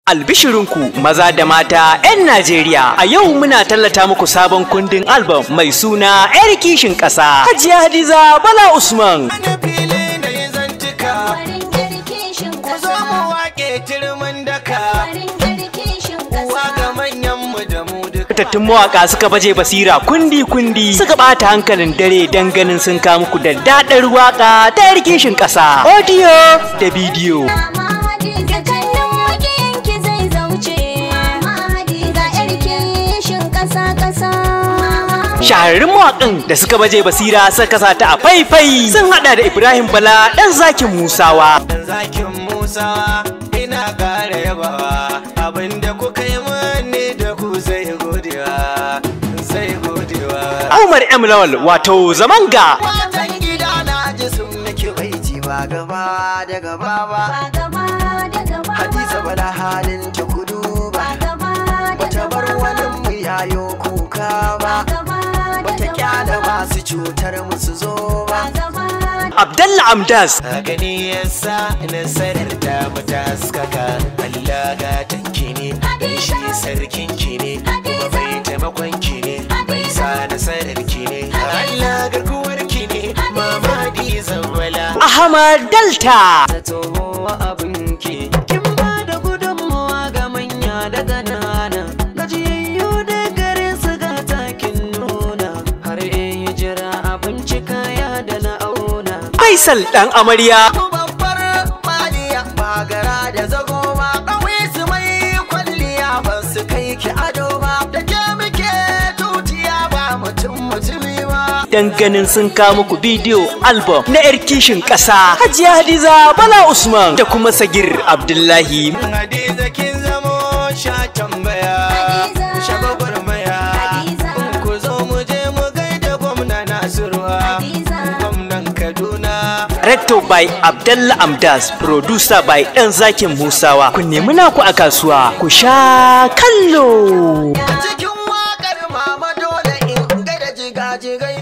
Albishirinku maza da mata 'yan Najeriya, a yau muna tallata muku sabon kundin album mai suna 'Yar Kishin Ƙasa. Hajiya Hadiza Bala Usman. Fitattun mawaƙa suka baje basira kundi-kundi suka ɓata hankalin dare don ganin sun kawo muku da daɗar waƙa ta 'Yar Kishin Ƙasa, audio da bidiyo. Shahararrun mawaƙan da suka baje basira suka kasa ta a faifai sun hada da Ibrahim Bala ɗan Zakin Musawa. Ɗan Zakin Musawa ina ƙara yabawa abinda kuka yi mani da ku zai godewa. Umar M. Lawal wato Zamanga. Watan gida na ji sun nake baiti ba gaba da gaba ba. Hadiza Bala halin ta kudu ba. Bata bar wani mu yayo kuka ba. Bata kyala masu cutar musu zo ba. Abdallah Amdas. Gani yasa nasarar da mataskaka. Allah ga tanki ne, dan shi sarkin ki ne, kuma bai taimakon ki ne, bai sa nasarar ki ne. Allah garkuwar ki ne, Mama Hadiza Bala. Ahmad Delta. Zato abin ki, kin ba da gudunmawa ga manya da ƙanana. Gajiyayyu da garin su ga takin nuna, har in yi jira abinci kaya da na auna. Faisal ɗan amarya. Babbar maliya ba gara da zago ba, ƙauye su mai kwalliya ba su kai ki ado ba, da ke muke tutiya ba mutum mutumi ba. Dan ganin sun kawo muku bidiyo album na 'Yar Kishin Ƙasa, Hajiya Hadiza Bala Usman da kuma Sagir Abdullahi. Hadiza kin zamo sha tambaya, shagwagwar maya, ku zo mu je mu gaida gwamna Nasiruwa, gwamnan Kaduna. Rector by Abdallah Amdas, producer by ɗan Zakin Musawa. Ku nemi naku a kasuwa, ku sha kallo. Cikin waƙar mama dole in gaida jigajigai.